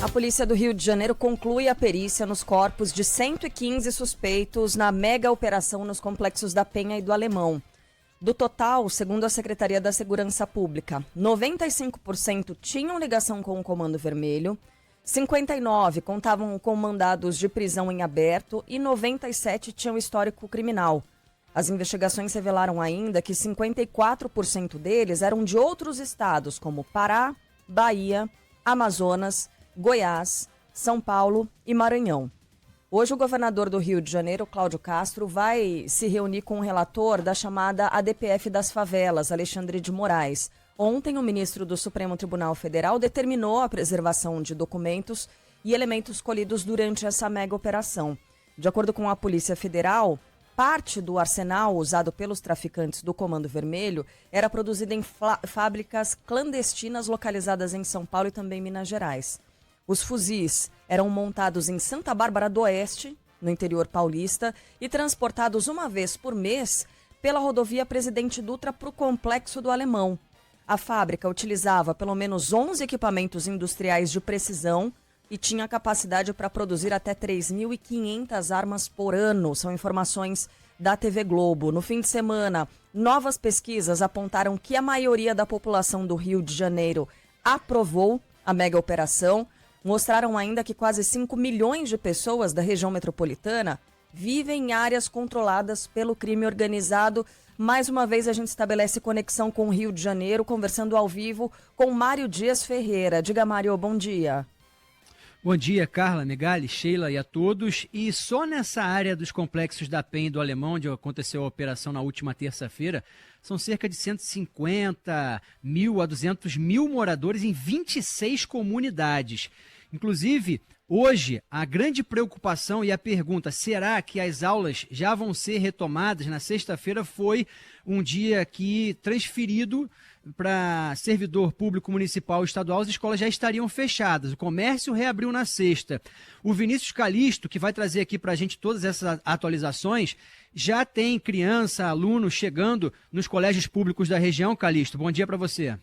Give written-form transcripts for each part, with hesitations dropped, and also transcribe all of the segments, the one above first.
A polícia do Rio de Janeiro conclui a perícia nos corpos de 115 suspeitos na mega operação nos complexos da Penha e do Alemão. Do total, segundo a Secretaria da Segurança Pública, 95% tinham ligação com o Comando Vermelho, 59 contavam com mandados de prisão em aberto e 97 tinham histórico criminal. As investigações revelaram ainda que 54% deles eram de outros estados, como Pará, Bahia, Amazonas, Goiás, São Paulo e Maranhão. Hoje o governador do Rio de Janeiro, Cláudio Castro, vai se reunir com o relator da chamada ADPF das favelas, Alexandre de Moraes. Ontem, o ministro do Supremo Tribunal Federal determinou a preservação de documentos e elementos colhidos durante essa mega operação. De acordo com a Polícia Federal, parte do arsenal usado pelos traficantes do Comando Vermelho era produzida em fábricas clandestinas localizadas em São Paulo e também Minas Gerais. Os fuzis eram montados em Santa Bárbara do Oeste, no interior paulista, e transportados uma vez por mês pela rodovia Presidente Dutra para o Complexo do Alemão. A fábrica utilizava pelo menos 11 equipamentos industriais de precisão e tinha capacidade para produzir até 3.500 armas por ano. São informações da TV Globo. No fim de semana, novas pesquisas apontaram que a maioria da população do Rio de Janeiro aprovou a mega operação. Mostraram ainda que quase 5 milhões de pessoas da região metropolitana vivem em áreas controladas pelo crime organizado. Mais uma vez a gente estabelece conexão com o Rio de Janeiro, conversando ao vivo com Mário Dias Ferreira. Diga, Mário, bom dia. Bom dia, Carla, Megali, Sheila e a todos. E só nessa área dos complexos da Penha e do Alemão, onde aconteceu a operação na última terça-feira, são cerca de 150 mil a 200 mil moradores em 26 comunidades. Inclusive, hoje, a grande preocupação e a pergunta, será que as aulas já vão ser retomadas? Na sexta-feira foi um dia que, transferido para servidor público municipal e estadual, as escolas já estariam fechadas. O comércio reabriu na sexta. O Vinícius Calisto, que vai trazer aqui para a gente todas essas atualizações, já tem criança, aluno chegando nos colégios públicos da região. Calisto, bom dia para você.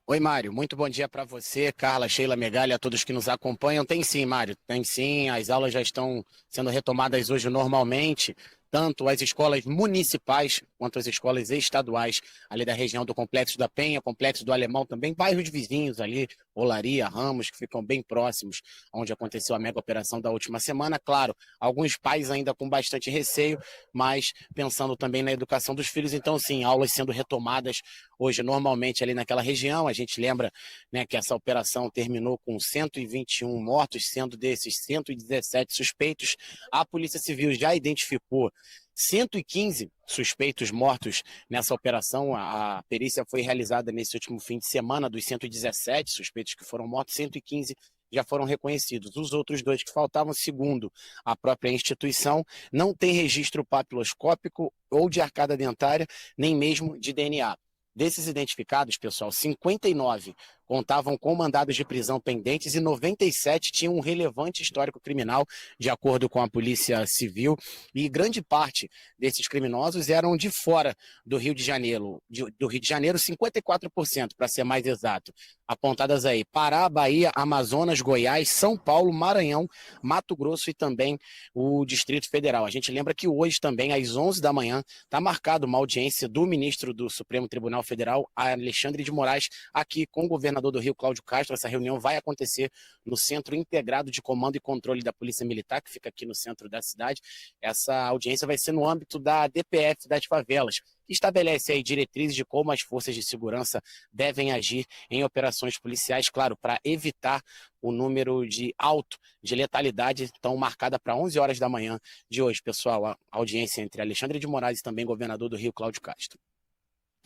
Oi, Mário. Muito bom dia para você, Carla, Sheila, Megali, a todos que nos acompanham. Tem sim, Mário. Tem sim. As aulas já estão sendo retomadas hoje normalmente. Tanto as escolas municipais quanto as escolas estaduais ali da região do Complexo da Penha, Complexo do Alemão também, bairros vizinhos ali, Olaria, Ramos, que ficam bem próximos onde aconteceu a mega operação da última semana. Claro, alguns pais ainda com bastante receio, mas pensando também na educação dos filhos. Então, sim, aulas sendo retomadas hoje normalmente ali naquela região. A gente lembra, né, que essa operação terminou com 121 mortos, sendo desses 117 suspeitos. A Polícia Civil já identificou 115 suspeitos mortos nessa operação. A perícia foi realizada nesse último fim de semana. Dos 117 suspeitos que foram mortos, 115 já foram reconhecidos. Os outros dois que faltavam, segundo a própria instituição, não tem registro papiloscópico ou de arcada dentária, nem mesmo de DNA. Desses identificados, pessoal, 59 contavam com mandados de prisão pendentes e 97 tinham um relevante histórico criminal, de acordo com a Polícia Civil. E grande parte desses criminosos eram de fora do Rio de Janeiro. Do Rio de Janeiro, 54%, para ser mais exato. Apontadas aí: Pará, Bahia, Amazonas, Goiás, São Paulo, Maranhão, Mato Grosso e também o Distrito Federal. A gente lembra que hoje também, às 11 da manhã, está marcada uma audiência do ministro do Supremo Tribunal Federal, Alexandre de Moraes, aqui com o governador do Rio, Cláudio Castro. Essa reunião vai acontecer no Centro Integrado de Comando e Controle da Polícia Militar, que fica aqui no centro da cidade. Essa audiência vai ser no âmbito da DPF das favelas, que estabelece aí diretrizes de como as forças de segurança devem agir em operações policiais, claro, para evitar o número alto de letalidade, então marcada para 11 horas da manhã de hoje, pessoal, a audiência entre Alexandre de Moraes e também governador do Rio, Cláudio Castro.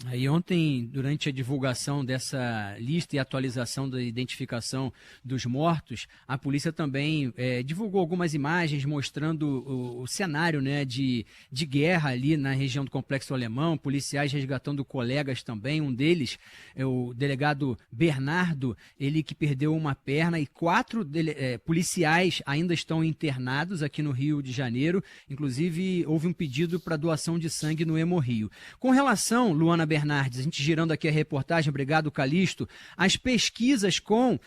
Aí ontem, durante a divulgação dessa lista e atualização da identificação dos mortos, a polícia também divulgou algumas imagens mostrando o cenário, né, de guerra ali na região do Complexo Alemão, policiais resgatando colegas também. Um deles é o delegado Bernardo, ele que perdeu uma perna, e 4 policiais ainda estão internados aqui no Rio de Janeiro. Inclusive, houve um pedido para doação de sangue no Hemorrio. Com relação, Luana Bernardes, a gente girando aqui a reportagem, obrigado, Calixto, as pesquisas com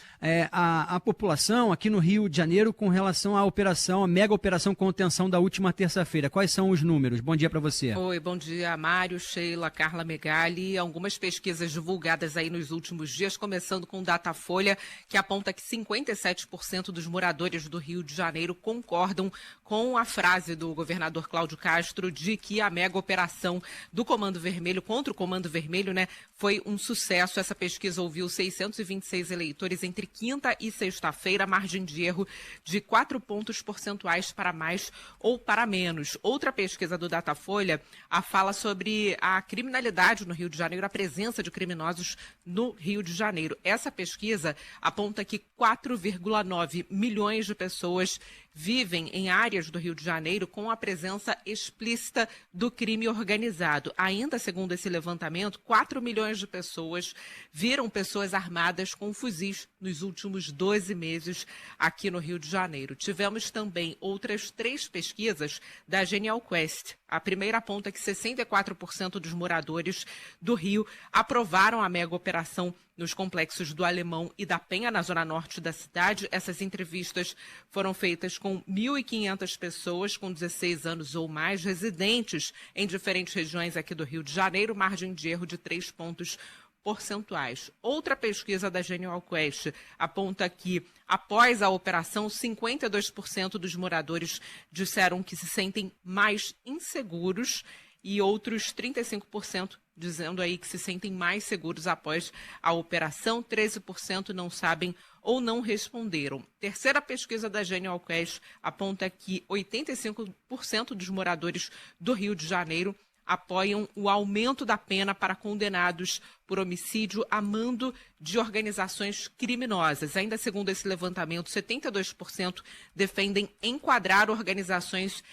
a população aqui no Rio de Janeiro com relação à operação, a mega operação contenção da última terça-feira. Quais são os números? Bom dia para você. Oi, bom dia, Mário, Sheila, Carla Megali. Algumas pesquisas divulgadas aí nos últimos dias, começando com o Datafolha, que aponta que 57% dos moradores do Rio de Janeiro concordam com a frase do governador Cláudio Castro de que a mega operação do Comando Vermelho, contra o Comando Vermelho, né, foi um sucesso. Essa pesquisa ouviu 626 eleitores entre quinta e sexta-feira, margem de erro de 4 pontos percentuais para mais ou para menos. Outra pesquisa do Datafolha fala sobre a criminalidade no Rio de Janeiro, a presença de criminosos no Rio de Janeiro. Essa pesquisa aponta que 4,9 milhões de pessoas vivem em áreas do Rio de Janeiro com a presença explícita do crime organizado. Ainda segundo esse levantamento, 4 milhões de pessoas viram pessoas armadas com fuzis nos últimos 12 meses aqui no Rio de Janeiro. Tivemos também outras 3 pesquisas da Genial Quest. A primeira aponta que 64% dos moradores do Rio aprovaram a mega operação nos complexos do Alemão e da Penha, na zona norte da cidade. Essas entrevistas foram feitas com 1.500 pessoas com 16 anos ou mais, residentes em diferentes regiões aqui do Rio de Janeiro, margem de erro de 3 pontos percentuais. Outra pesquisa da Genial Quest aponta que, após a operação, 52% dos moradores disseram que se sentem mais inseguros e outros 35% dizendo aí que se sentem mais seguros após a operação. 13% não sabem ou não responderam. Terceira pesquisa da Genial Quest aponta que 85% dos moradores do Rio de Janeiro apoiam o aumento da pena para condenados por homicídio a mando de organizações criminosas. Ainda segundo esse levantamento, 72% defendem enquadrar organizações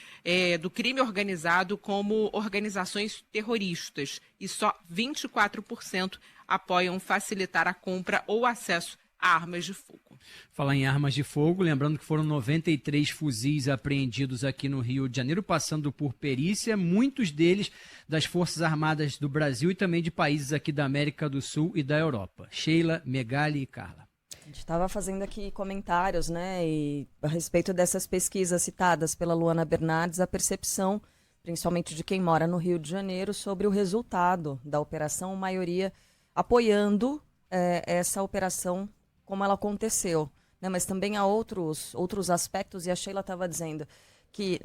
do crime organizado como organizações terroristas e só 24% apoiam facilitar a compra ou acesso a armas de fogo. Falar em armas de fogo, lembrando que foram 93 fuzis apreendidos aqui no Rio de Janeiro, passando por perícia, muitos deles das Forças Armadas do Brasil e também de países aqui da América do Sul e da Europa. Sheila, Megali e Carla. A gente estava fazendo aqui comentários, né, e a respeito dessas pesquisas citadas pela Luana Bernardes, a percepção, principalmente de quem mora no Rio de Janeiro, sobre o resultado da operação, a maioria apoiando essa operação como ela aconteceu, né? Mas também há outros aspectos, e a Sheila estava dizendo que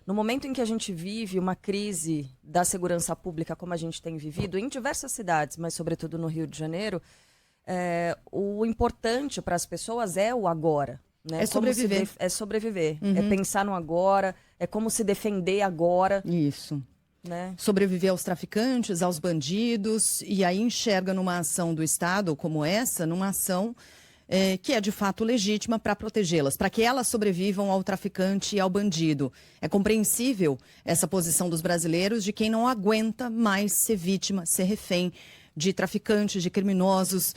no momento em que a gente vive uma crise da segurança pública como a gente tem vivido em diversas cidades, mas sobretudo no Rio de Janeiro, o importante para as pessoas é o agora. Né? É sobreviver. É sobreviver, Uhum. é pensar no agora, é como se defender agora. Isso. Né? Sobreviver aos traficantes, aos bandidos, e aí enxerga numa ação do Estado como essa, numa ação que é de fato legítima para protegê-las, para que elas sobrevivam ao traficante e ao bandido. É compreensível essa posição dos brasileiros de quem não aguenta mais ser vítima, ser refém de traficantes, de criminosos,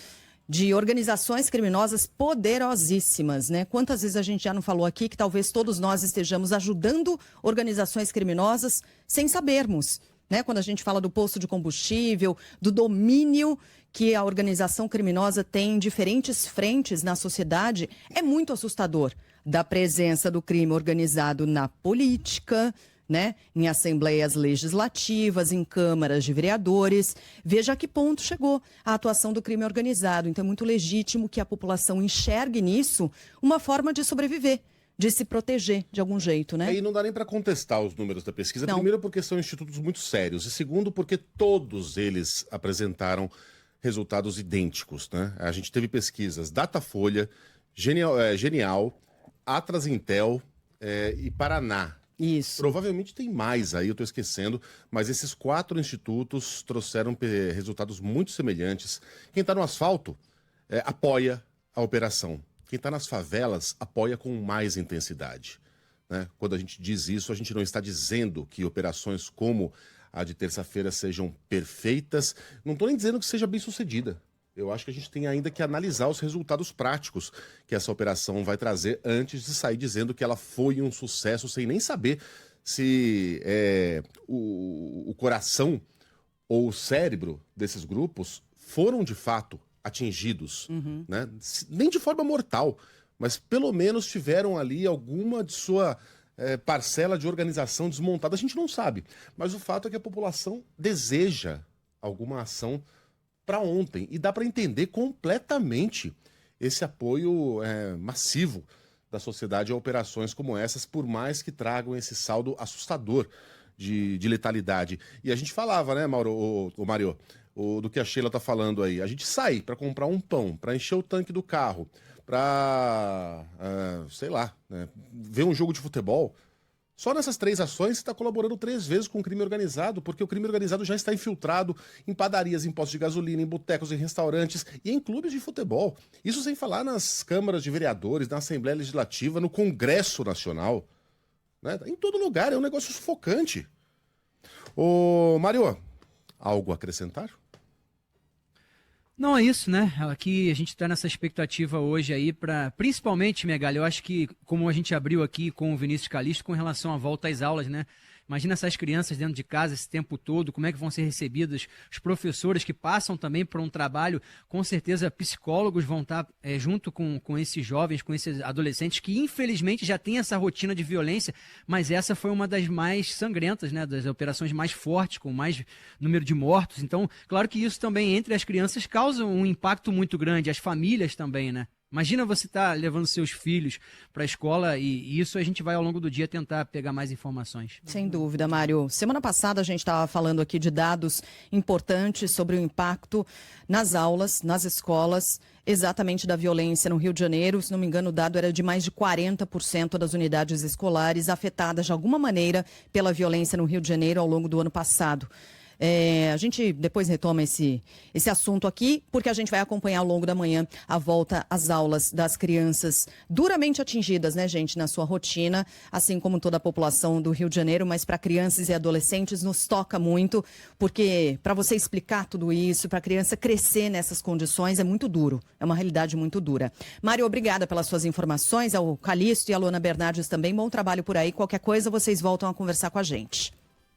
de organizações criminosas poderosíssimas, né? Quantas vezes a gente já não falou aqui que talvez todos nós estejamos ajudando organizações criminosas sem sabermos, né? Quando a gente fala do posto de combustível, do domínio que a organização criminosa tem em diferentes frentes na sociedade, é muito assustador. Da presença do crime organizado na política, né? Em assembleias legislativas, em câmaras de vereadores. Veja a que ponto chegou a atuação do crime organizado. Então é muito legítimo que a população enxergue nisso uma forma de sobreviver, de se proteger de algum jeito, né? E não dá nem para contestar os números da pesquisa. Não. Primeiro porque são institutos muito sérios e segundo porque todos eles apresentaram resultados idênticos, né? A gente teve pesquisas Datafolha, Genial, Atlas Intel e Paraná. Isso. Provavelmente tem mais aí, eu estou esquecendo, mas esses 4 institutos trouxeram resultados muito semelhantes. Quem está no asfalto apoia a operação. Quem está nas favelas apoia com mais intensidade. Né? Quando a gente diz isso, a gente não está dizendo que operações como a de terça-feira sejam perfeitas. Não estou nem dizendo que seja bem sucedida. Eu acho que a gente tem ainda que analisar os resultados práticos que essa operação vai trazer antes de sair dizendo que ela foi um sucesso sem nem saber se o coração ou o cérebro desses grupos foram de fato atingidos, né? Nem de forma mortal, mas pelo menos tiveram ali alguma de sua parcela de organização desmontada. A gente não sabe, mas o fato é que a população deseja alguma ação para ontem, e dá para entender completamente esse apoio massivo da sociedade a operações como essas, por mais que tragam esse saldo assustador de letalidade. E a gente falava, né, Mário, do que a Sheila tá falando aí. A gente sai para comprar um pão, para encher o tanque do carro, para, sei lá, né, ver um jogo de futebol. Só nessas 3 ações você está colaborando 3 vezes com o crime organizado, porque o crime organizado já está infiltrado em padarias, em postos de gasolina, em botecos, em restaurantes e em clubes de futebol. Isso sem falar nas câmaras de vereadores, na Assembleia Legislativa, no Congresso Nacional. Né? Em todo lugar, é um negócio sufocante. Ô, Mário, algo a acrescentar? Não, é isso, né? Aqui a gente está nessa expectativa hoje aí para, principalmente, Megali, eu acho que, como a gente abriu aqui com o Vinícius Calixto, com relação à volta às aulas, né? Imagina essas crianças dentro de casa esse tempo todo, como é que vão ser recebidas, os professores que passam também por um trabalho, com certeza psicólogos vão estar junto com esses jovens, com esses adolescentes que infelizmente já têm essa rotina de violência, mas essa foi uma das mais sangrentas, né, das operações mais fortes, com mais número de mortos. Então, claro que isso também entre as crianças causa um impacto muito grande, as famílias também, né? Imagina você estar levando seus filhos para a escola e isso a gente vai ao longo do dia tentar pegar mais informações. Sem dúvida, Mário. Semana passada a gente estava falando aqui de dados importantes sobre o impacto nas aulas, nas escolas, exatamente da violência no Rio de Janeiro. Se não me engano, o dado era de mais de 40% das unidades escolares afetadas de alguma maneira pela violência no Rio de Janeiro ao longo do ano passado. A gente depois retoma esse assunto aqui, porque a gente vai acompanhar ao longo da manhã a volta às aulas das crianças duramente atingidas, né, gente, na sua rotina, assim como toda a população do Rio de Janeiro, mas para crianças e adolescentes nos toca muito, porque para você explicar tudo isso, para a criança crescer nessas condições, é muito duro, é uma realidade muito dura. Mário, obrigada pelas suas informações, ao Calixto e a Luana Bernardes também, bom trabalho por aí, qualquer coisa vocês voltam a conversar com a gente.